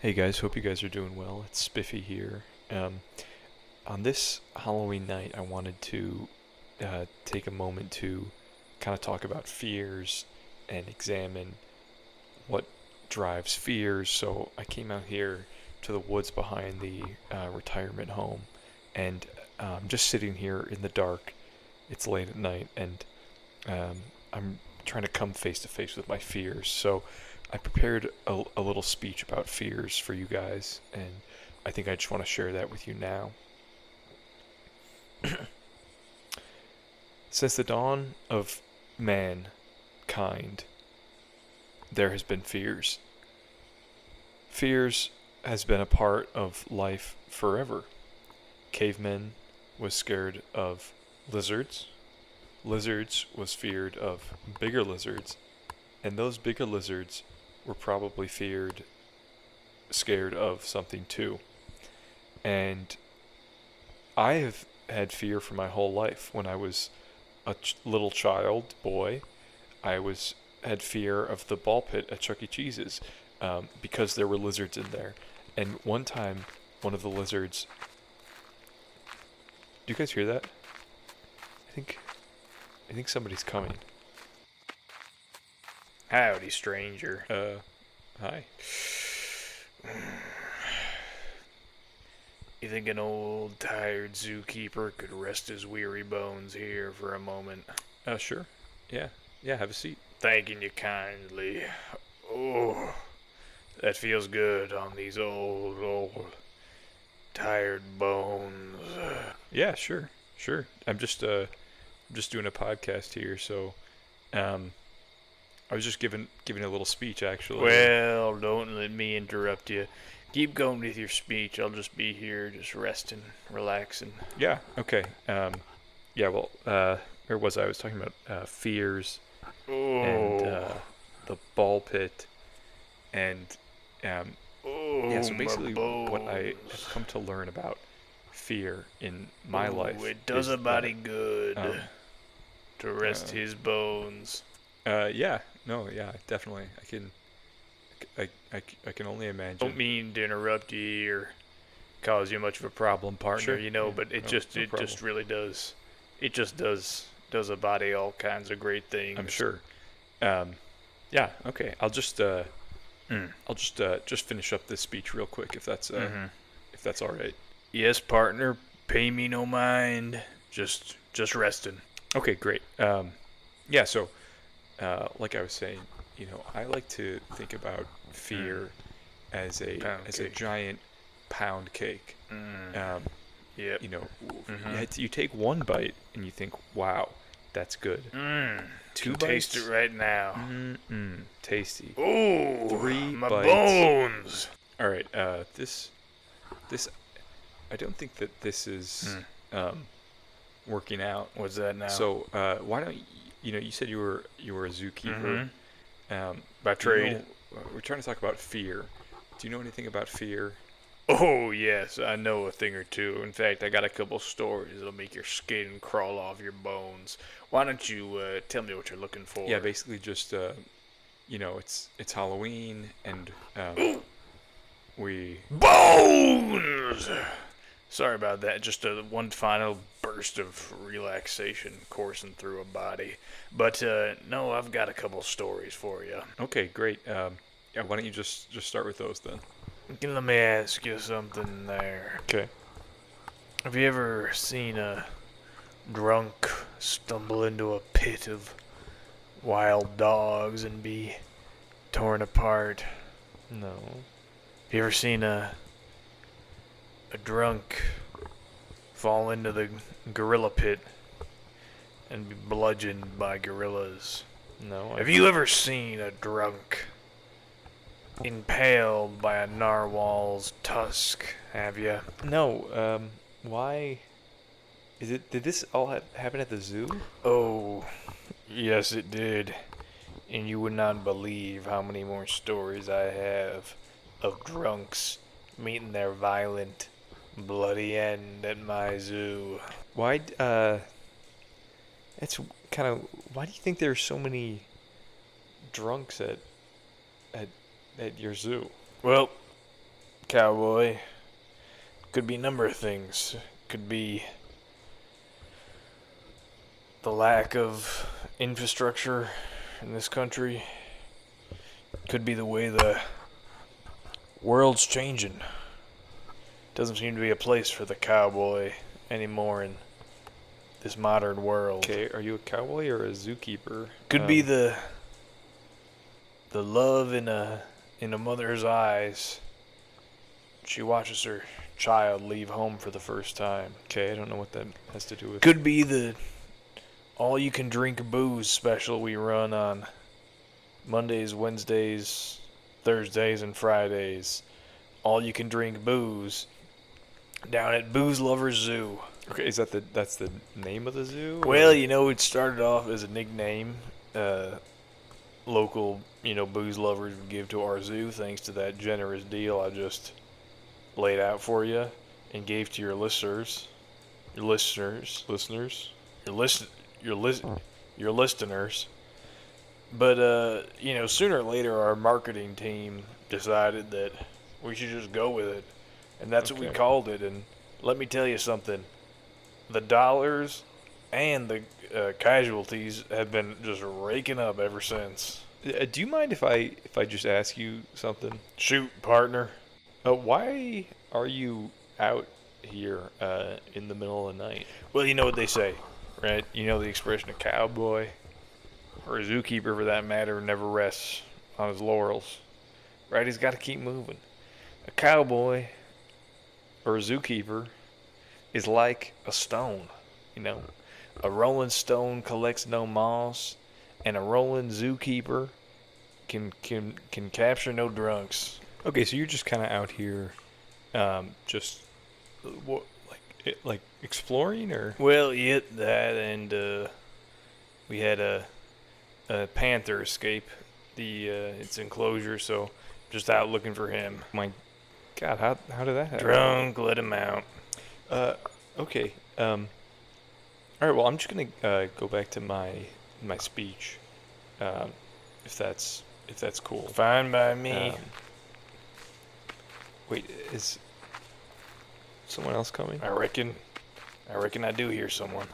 Hey guys, hope you guys are doing well. It's Spiffy here. On this Halloween night, I wanted to take a moment to kind of talk about fears and examine what drives fears. So I came out here to the woods behind the retirement home, and I'm just sitting here in the dark. It's late at night, and I'm trying to come face to face with my fears. So I prepared a little speech about fears for you guys, and I think I just want to share that with you now. Since the dawn of mankind, there has been fears. Fears has been a part of life forever. Cavemen was scared of lizards. Lizards was feared of bigger lizards, and those bigger lizards were probably scared of something too. And I have had fear for my whole life. When I was a little child boy, I had fear of the ball pit at Chuck E. Cheese's because there were lizards in there. And one time, one of the lizards. Do you guys hear that? I think somebody's coming. Howdy, stranger. Hi. You think an old, tired zookeeper could rest his weary bones here for a moment? Sure. Yeah, have a seat. Thanking you kindly. Oh, that feels good on these old, tired bones. Yeah, sure. I'm just doing a podcast here, so I was just giving a little speech actually. Well, don't let me interrupt you. Keep going with your speech. I'll just be here, just resting, relaxing. Yeah. Okay. Yeah. Well, where was I? I was talking about fears and the ball pit, and yeah. So basically, what I have come to learn about fear in my life. It does a body good to rest uh, his bones. Yeah. No. Yeah. Definitely. I can only imagine. Don't mean to interrupt you or cause you much of a problem, partner. Sure, But it problem. just really does. It just does a body all kinds of great things. I'm sure. Yeah. Okay. I'll just finish up this speech real quick if that's all right. Yes, partner. Pay me no mind. Just resting. Okay. Great. Yeah. So, like I was saying, I like to think about fear as a giant pound cake. Yep. You take one bite and you think, "Wow, that's good." Two bites, taste it right now. Tasty. Ooh, 3 my bites. bones. All right. This. I don't think that this is working out. What's that now? So why don't you said you were a zookeeper by trade. We're trying to talk about fear. Do you know anything about fear? Oh, yes, I know a thing or two. In fact, I got a couple stories that'll make your skin crawl off your bones. Why don't you tell me what you're looking for? Yeah, basically just it's Halloween and we bones. Sorry about that. Just one final burst of relaxation coursing through a body. But no, I've got a couple stories for you. Okay, great. Yeah, why don't you just start with those then? Let me ask you something there. Okay. Have you ever seen a drunk stumble into a pit of wild dogs and be torn apart? No. Have you ever seen a drunk fall into the gorilla pit and be bludgeoned by gorillas? No. Have you ever seen a drunk impaled by a narwhal's tusk? Have you? No. Why? Did this all happen at the zoo? Oh, yes, it did. And you would not believe how many more stories I have of drunks meeting their violent, bloody end at my zoo. Why? It's kind of. Why do you think there are so many drunks at your zoo? Well, cowboy. Could be a number of things. Could be the lack of infrastructure in this country. Could be the way the world's changing. Doesn't seem to be a place for the cowboy anymore in this modern world. Okay, are you a cowboy or a zookeeper? Could be the love in a mother's eyes. She watches her child leave home for the first time. Okay, I don't know what that has to do with. Could be the all-you-can-drink booze special we run on Mondays, Wednesdays, Thursdays, and Fridays. All-you-can-drink booze down at Booze Lovers Zoo. Okay, that's the name of the zoo? Well, it started off as a nickname local, booze lovers would give to our zoo thanks to that generous deal I just laid out for you and gave to your listeners. Your listeners. But, sooner or later our marketing team decided that we should just go with it. And that's what we called it. And let me tell you something. The dollars and the casualties have been just raking up ever since. Do you mind if I just ask you something? Shoot, partner. Why are you out here in the middle of the night? Well, you know what they say, right? You know the expression, a cowboy, or a zookeeper for that matter, never rests on his laurels, right? He's got to keep moving. A cowboy or a zookeeper is like a stone, A rolling stone collects no moss, and a rolling zookeeper can capture no drunks. Okay, so you're just kind of out here, just like exploring, or? Well, yeah, that, and we had a panther escape its enclosure, so just out looking for him. My God, how did that happen? Drunk, let him out. Okay. All right. Well, I'm just gonna go back to my speech, if that's cool. Fine by me. Wait, is someone else coming? I reckon I do hear someone.